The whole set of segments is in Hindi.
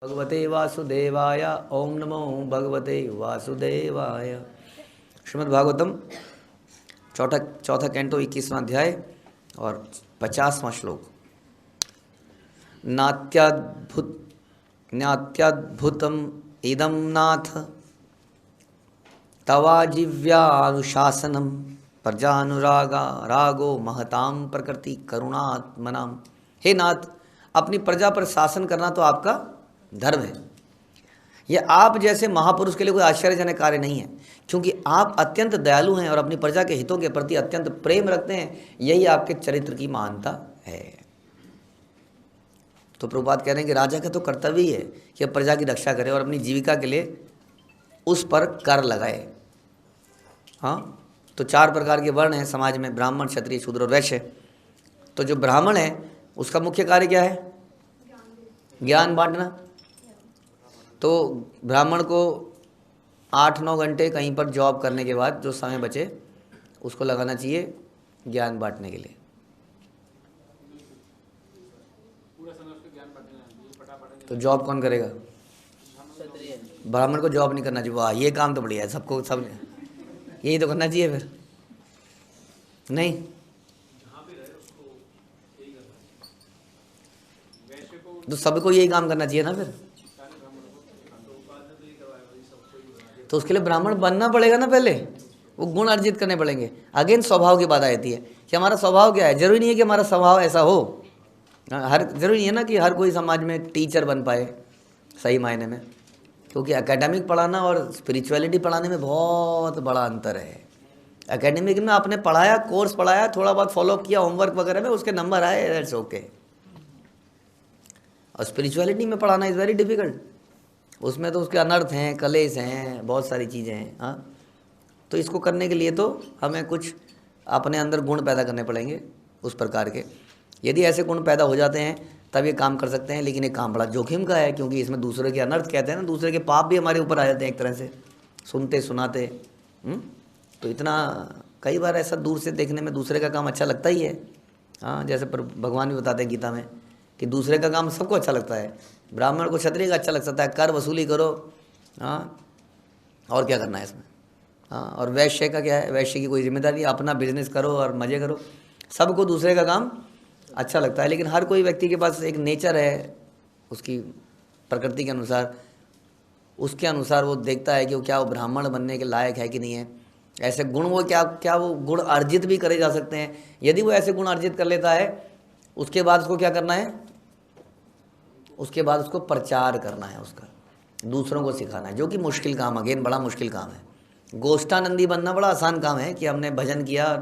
भगवते वासुदेवाय। ओम नमो भगवते वासुदेवाय। श्रीमद् भागवतम चौथा चौथा कैंटो 21वां अध्याय और 50वां श्लोक। नात्याद्भुतम इदं नाथ तवाजिव्यानुशासनम प्रजानुरागा रागो महताम प्रकृति करुणात्मनाम। हे नाथ, अपनी प्रजा पर शासन करना तो आपका धर्म है। यह आप जैसे महापुरुष के लिए कोई आश्चर्यजनक कार्य नहीं है, क्योंकि आप अत्यंत दयालु हैं और अपनी प्रजा के हितों के प्रति अत्यंत प्रेम रखते हैं। यही आपके चरित्र की महानता है। तो प्रभुपाद कह रहे हैं कि राजा का तो कर्तव्य ही है कि प्रजा की रक्षा करे और अपनी जीविका के लिए उस पर कर लगाए। हाँ, तो 4 प्रकार के वर्ण हैं समाज में, ब्राह्मण, क्षत्रिय, शूद्र और वैश्य। तो जो ब्राह्मण है उसका मुख्य कार्य क्या है? ज्ञान बांटना। तो ब्राह्मण को 8-9 घंटे कहीं पर जॉब करने के बाद जो समय बचे उसको लगाना चाहिए ज्ञान बांटने के लिए। तो जॉब कौन करेगा? ब्राह्मण को जॉब नहीं करना चाहिए। वाह, ये काम तो बढ़िया है, सबको सब यही तो करना चाहिए। फिर नहीं, तो सबको यही काम करना चाहिए ना फिर। तो उसके लिए ब्राह्मण बनना पड़ेगा ना, पहले वो गुण अर्जित करने पड़ेंगे। अगेन स्वभाव की बात आती है कि हमारा स्वभाव क्या है। जरूरी नहीं है कि हमारा स्वभाव ऐसा हो। जरूरी नहीं है ना कि हर कोई समाज में टीचर बन पाए सही मायने में, क्योंकि एकेडमिक पढ़ाना और स्पिरिचुअलिटी पढ़ाने में बहुत बड़ा अंतर है। एकेडमिक में आपने पढ़ाया, कोर्स पढ़ाया, थोड़ा बहुत फॉलो किया होमवर्क वगैरह में, उसके नंबर आए, दैट्स ओके। और स्पिरिचुअलिटी में पढ़ाना इज़ वेरी डिफिकल्ट। उसमें तो उसके अनर्थ हैं, कलेश हैं, बहुत सारी चीज़ें हैं। हाँ, तो इसको करने के लिए तो हमें कुछ अपने अंदर गुण पैदा करने पड़ेंगे उस प्रकार के। यदि ऐसे गुण पैदा हो जाते हैं तब ये काम कर सकते हैं, लेकिन ये काम बड़ा जोखिम का है, क्योंकि इसमें दूसरे के अनर्थ कहते हैं ना, दूसरे के पाप भी हमारे ऊपर आ जाते हैं एक तरह से, सुनते सुनाते। तो इतना कई बार ऐसा दूर से देखने में दूसरे का काम अच्छा लगता ही है। हाँ, जैसे पर भगवान भी बताते हैं गीता में कि दूसरे का काम सबको अच्छा लगता है। ब्राह्मण को क्षत्रिय का अच्छा लग सकता है, कर वसूली करो। हाँ, और क्या करना है इसमें। हाँ, और वैश्य का क्या है? वैश्य की कोई जिम्मेदारी, अपना बिजनेस करो और मज़े करो। सबको दूसरे का काम अच्छा लगता है, लेकिन हर कोई व्यक्ति के पास एक नेचर है, उसकी प्रकृति के अनुसार, उसके अनुसार वो देखता है कि वो क्या वो ब्राह्मण बनने के लायक है कि नहीं है। ऐसे गुण वो क्या वो गुण अर्जित भी करे जा सकते हैं। यदि वो ऐसे गुण अर्जित कर लेता है, उसके बाद उसको क्या करना है? उसके बाद उसको प्रचार करना है, उसका दूसरों को सिखाना है, जो कि मुश्किल काम, अगेन बड़ा मुश्किल काम है। गोष्ठानंदी बनना बड़ा आसान काम है कि हमने भजन किया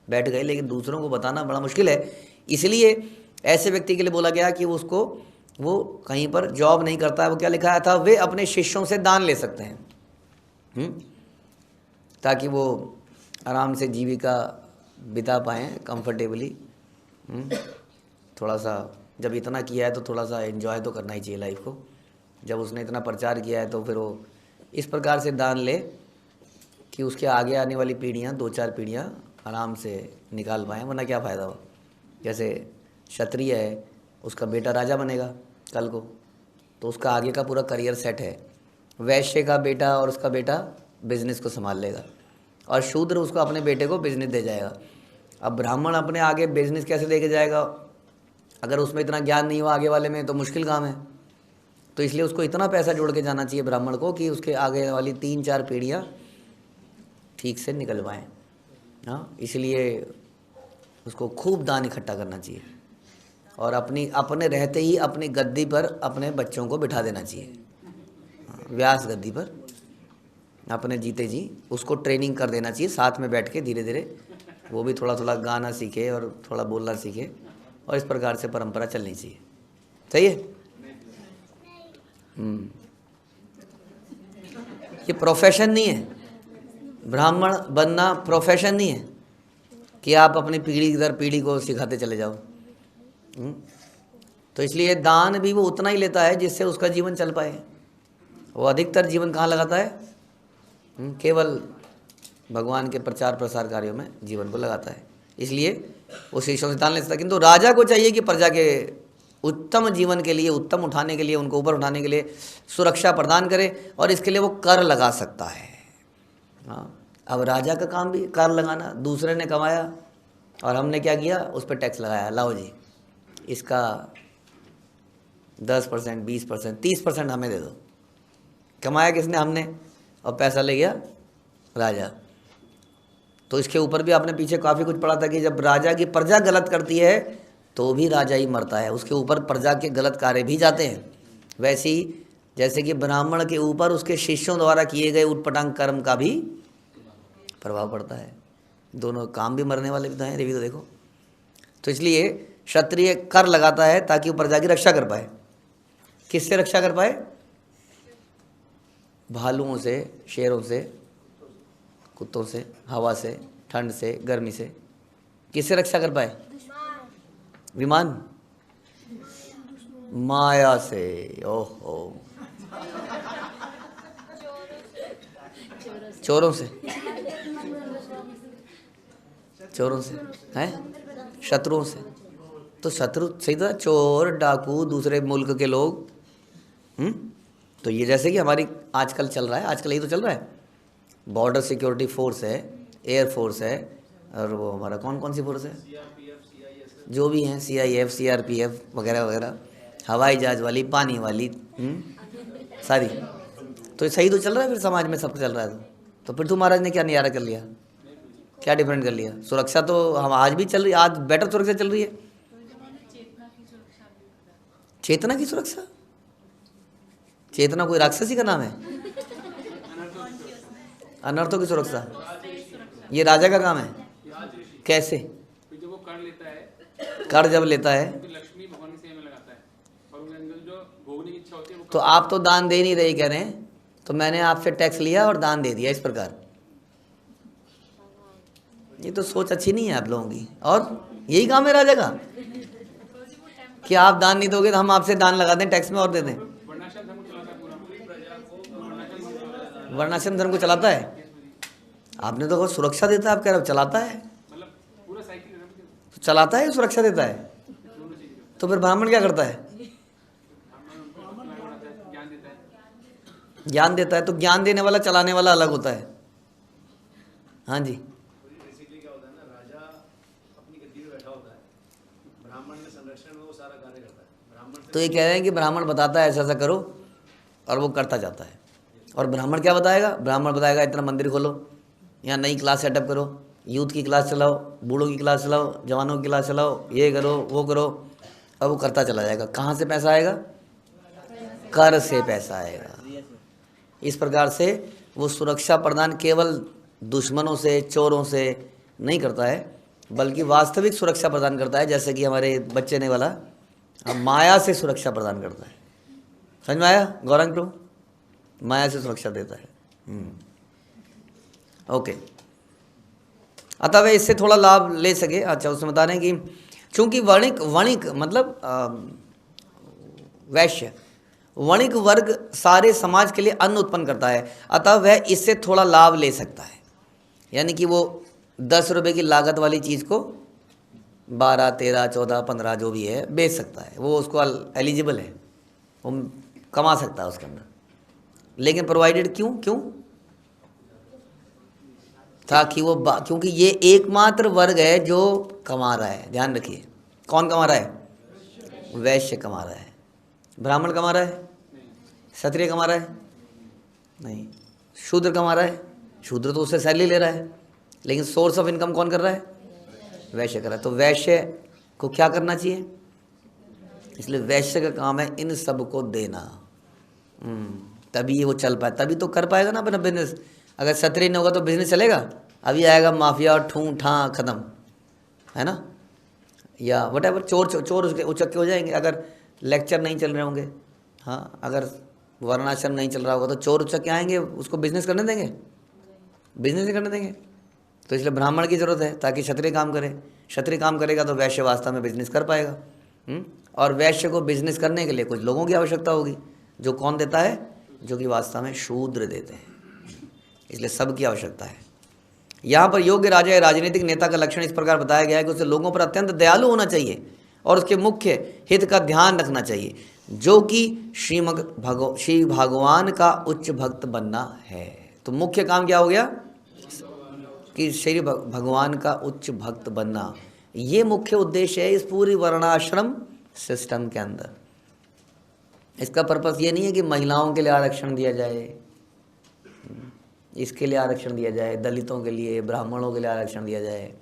बैठ गए, लेकिन दूसरों को बताना बड़ा मुश्किल है। इसलिए ऐसे व्यक्ति के लिए बोला गया कि उसको वो कहीं पर जॉब नहीं करता है। वो क्या लिखा था? वे अपने शिष्यों से दान ले सकते हैं, ताकि वो आराम से जीविका बिता पाएँ कंफर्टेबली। थोड़ा सा जब इतना किया है तो थोड़ा सा एंजॉय तो करना ही चाहिए लाइफ को। जब उसने इतना प्रचार किया है तो फिर वो इस प्रकार से दान ले कि उसके आगे आने वाली पीढ़ियाँ, 2-4 पीढ़ियाँ आराम से निकाल पाएँ, वरना क्या फ़ायदा हो। जैसे क्षत्रिय है, उसका बेटा राजा बनेगा कल को, तो उसका आगे का पूरा करियर सेट है। वैश्य का बेटा और उसका बेटा बिजनेस को संभाल लेगा, और शूद्र उसको अपने बेटे को बिजनेस दे जाएगा। अब ब्राह्मण अपने आगे बिजनेस कैसे दे के जाएगा? अगर उसमें इतना ज्ञान नहीं हुआ आगे वाले में तो मुश्किल काम है। तो इसलिए उसको इतना पैसा जोड़ के जाना चाहिए ब्राह्मण को कि उसके आगे वाली 3-4 पीढ़ियाँ ठीक से निकल पाएँ। हाँ, इसलिए उसको खूब दान इकट्ठा करना चाहिए, और अपने रहते ही अपनी गद्दी पर अपने बच्चों को बिठा देना चाहिए। व्यास गद्दी पर अपने जीते जी उसको ट्रेनिंग कर देना चाहिए, साथ में बैठ के धीरे धीरे वो भी थोड़ा थोड़ा गाना सीखे और थोड़ा बोलना सीखे, और इस प्रकार से परंपरा चलनी चाहिए। सही है? ये प्रोफेशन नहीं है, ब्राह्मण बनना प्रोफेशन नहीं है कि आप अपनी पीढ़ी दर पीढ़ी को सिखाते चले जाओ। तो इसलिए दान भी वो उतना ही लेता है जिससे उसका जीवन चल पाए। वो अधिकतर जीवन कहाँ लगाता है? केवल भगवान के प्रचार प्रसार कार्यों में जीवन को लगाता है। इसलिए वो शिष्यों से दान ले सकता है, किंतु राजा को चाहिए कि प्रजा के उत्तम जीवन के लिए, उत्तम उठाने के लिए, उनको ऊपर उठाने के लिए सुरक्षा प्रदान करे, और इसके लिए वो कर लगा सकता है। हाँ, अब राजा का काम भी कर लगाना, दूसरे ने कमाया और हमने क्या किया, उस पर टैक्स लगाया, लाओ जी इसका 10%, 20%, 30% हमें दे दो। कमाया किसने? हमने, और पैसा ले गया राजा। तो इसके ऊपर भी आपने पीछे काफ़ी कुछ पढ़ा था कि जब राजा की प्रजा गलत करती है तो भी राजा ही मरता है, उसके ऊपर प्रजा के गलत कार्य भी जाते हैं। वैसे ही जैसे कि ब्राह्मण के ऊपर उसके शिष्यों द्वारा किए गए उटपटांग कर्म का भी प्रभाव पड़ता है। दोनों काम भी मरने वाले भी तो हैं, ये भी तो देखो। तो इसलिए क्षत्रिय कर लगाता है ताकि वो प्रजा की रक्षा कर पाए। किससे रक्षा कर पाए? भालुओं से, शेरों से, कुत्तों से, हवा से, ठंड से, गर्मी से। किससे रक्षा कर पाए? विमान, माया से। ओहो, चोरों से, चोरों से हैं, शत्रुओं से। तो शत्रु सही था, चोर, डाकू, दूसरे मुल्क के लोग। तो ये जैसे कि हमारी आजकल चल रहा है, आजकल यही तो चल रहा है। बॉर्डर सिक्योरिटी फोर्स है, एयर फोर्स है, और वो हमारा कौन कौन सी फोर्स है, जो भी हैं, CIF, CRPF वगैरह वगैरह, हवाई जहाज वाली, पानी वाली, सारी। तो सही तो चल रहा है फिर, समाज में सब चल रहा है। तो फिर तू महाराज ने क्या नियारा कर लिया, क्या डिफरेंट कर लिया? सुरक्षा तो हम आज भी चल रही है, आज बेटर सुरक्षा चल रही है। चेतना की सुरक्षा? चेतना कोई राक्षसी का नाम है? अनर्थों की सुरक्षा ये राजा का काम है। कैसे? जब वो कर लेता है, कर जब लेता है तो लक्ष्मी भगवान की सेवा में लगाता है, और उनके अंदर जो भोगने की इच्छा होती है वो। तो आप तो दान दे नहीं रहे कह रहे हैं, तो मैंने आपसे टैक्स लिया और दान दे दिया, इस प्रकार। ये तो सोच अच्छी नहीं है आप लोगों की। और यही काम है राजा का कि आप दान नहीं दोगे तो हम आपसे दान लगा दें, टैक्स में और दे दें। वर्णाश्रम धर्म को चलाता है। आपने तो सुरक्षा देता है, आप कह रहे हो चलाता है। मतलब पूरा साइकिल तो चलाता है, सुरक्षा देता है। तो फिर ब्राह्मण क्या करता है? ज्ञान देता है। तो ज्ञान देने वाला, चलाने वाला अलग होता है। हाँ जी, क्या होता है ना, राजा अपनी गद्दी पे बैठा होता है, ब्राह्मण के संरक्षण में वो सारा कार्य करता है। ब्राह्मण तो ये कह रहे हैं कि ब्राह्मण बताता है ऐसा ऐसा करो, और वो करता जाता है। और ब्राह्मण क्या बताएगा? ब्राह्मण बताएगा इतना मंदिर खोलो, यहाँ नई क्लास सेटअप करो, यूथ की क्लास चलाओ, बूढ़ों की क्लास चलाओ, जवानों की क्लास चलाओ, ये करो वो करो। अब वो करता चला जाएगा। कहाँ से पैसा आएगा? कर से पैसा आएगा। इस प्रकार से वो सुरक्षा प्रदान केवल दुश्मनों से, चोरों से नहीं करता है, बल्कि वास्तविक सुरक्षा प्रदान करता है। जैसे कि हमारे बच्चे ने वाला, माया से सुरक्षा प्रदान करता है। समझ में आया गौरंग प्रभु? माया से सुरक्षा देता है। ओके, अतः वे इससे थोड़ा लाभ ले सके। अच्छा, उसमें बता रहे हैं कि चूंकि वणिक मतलब वैश्य, वणिक वर्ग सारे समाज के लिए अन्न उत्पन्न करता है, अतः वह इससे थोड़ा लाभ ले सकता है। यानी कि वो 10 रुपये की लागत वाली चीज़ को 12, 13, 14, 15 जो भी है बेच सकता है। वो उसको एलिजिबल है, वो कमा सकता है उसके अंदर। लेकिन प्रोवाइडेड क्यों था कि वो क्योंकि ये एकमात्र वर्ग है जो कमा रहा है। ध्यान रखिए, कौन कमा रहा है? वैश्य कमा रहा है। ब्राह्मण कमा रहा है? क्षत्रिय कमा रहा है? नहीं। शूद्र कमा रहा है? शूद्र तो उससे सैलरी ले रहा है, लेकिन सोर्स ऑफ इनकम कौन कर रहा है? वैश्य कर रहा है। तो वैश्य को क्या करना चाहिए? इसलिए वैश्य का काम है इन सब को देना। तभी वो चल पाए, तभी तो कर पाएगा ना अपना बिजनेस। अगर क्षत्रिय नहीं होगा तो बिजनेस चलेगा? अभी आएगा माफिया, ठूं ठा खत्म, है ना? या वटेवर, चोर उसके उचक्के हो जाएंगे अगर लेक्चर नहीं चल रहे होंगे। हाँ, अगर वर्णाश्रम नहीं चल रहा होगा तो चोर उचक्के आएंगे, उसको बिजनेस करने देंगे? बिजनेस नहीं करने देंगे। तो इसलिए ब्राह्मण की ज़रूरत है ताकि क्षत्रिय काम करे। क्षत्रिय काम करेगा तो वैश्य वास्तव में बिजनेस कर पाएगा। और वैश्य को बिजनेस करने के लिए कुछ लोगों की आवश्यकता होगी, जो कौन देता है? जो कि वास्तव में शूद्र देते हैं। इसलिए सबकी आवश्यकता है। यहाँ पर योग्य राजा या राजनीतिक नेता का लक्षण इस प्रकार बताया गया है कि उसे लोगों पर अत्यंत दयालु होना चाहिए और उसके मुख्य हित का ध्यान रखना चाहिए, जो कि श्री भगवान का उच्च भक्त बनना है। तो मुख्य काम क्या हो गया कि श्री भगवान का उच्च भक्त बनना, ये मुख्य उद्देश्य है इस पूरी वर्णाश्रम सिस्टम के अंदर। इसका पर्पस ये नहीं है कि महिलाओं के लिए आरक्षण दिया जाए, इसके लिए आरक्षण दिया जाए, दलितों के लिए, ब्राह्मणों के लिए आरक्षण दिया जाए,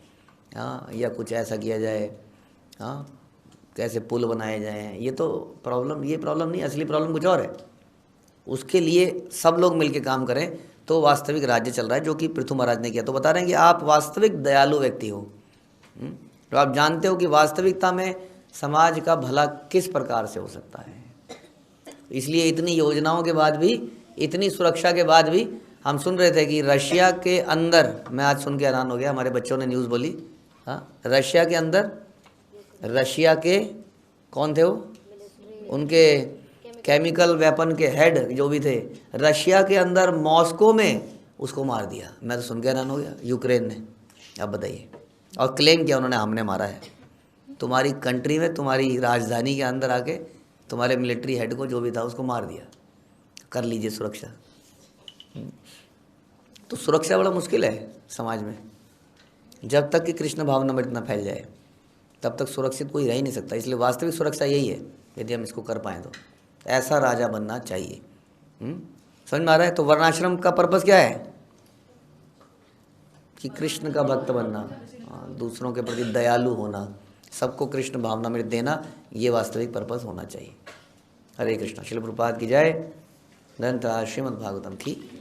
हाँ, या कुछ ऐसा किया जाए, हाँ, कैसे पुल बनाए जाएं। ये प्रॉब्लम नहीं, असली प्रॉब्लम कुछ और है। उसके लिए सब लोग मिलकर काम करें तो वास्तविक राज्य चल रहा है, जो कि पृथु महाराज ने किया। तो बता रहे हैं कि आप वास्तविक दयालु व्यक्ति हो, तो आप जानते हो कि वास्तविकता में समाज का भला किस प्रकार से हो सकता है। इसलिए इतनी योजनाओं के बाद भी, इतनी सुरक्षा के बाद भी, हम सुन रहे थे कि रशिया के अंदर, मैं आज सुन के हैरान हो गया, हमारे बच्चों ने न्यूज़ बोली, हाँ, रशिया के अंदर, रशिया के कौन थे वो, उनके केमिकल वेपन के हेड जो भी थे, रशिया के अंदर मॉस्को में उसको मार दिया। मैं तो सुन के हैरान हो गया, यूक्रेन ने। अब बताइए, और क्लेम किया उन्होंने, हमने मारा है। तुम्हारी कंट्री में, तुम्हारी राजधानी के अंदर आके तुम्हारे मिलिट्री हेड को, जो भी था, उसको मार दिया। कर लीजिए सुरक्षा। तो सुरक्षा बड़ा मुश्किल है समाज में। जब तक कि कृष्ण भावना में इतना फैल जाए तब तक सुरक्षित कोई रह ही नहीं सकता। इसलिए वास्तविक सुरक्षा यही है, यदि हम इसको कर पाएँ तो ऐसा राजा बनना चाहिए। समझ में आ रहा है? तो वर्णाश्रम का पर्पस क्या है कि कृष्ण का भक्त बनना, दूसरों के प्रति दयालु होना, सबको कृष्ण भावना में देना, ये वास्तविक पर्पस होना चाहिए। हरे कृष्ण। श्रील प्रभुपाद की जय। ग्रंथ श्रीमद् भागवतम की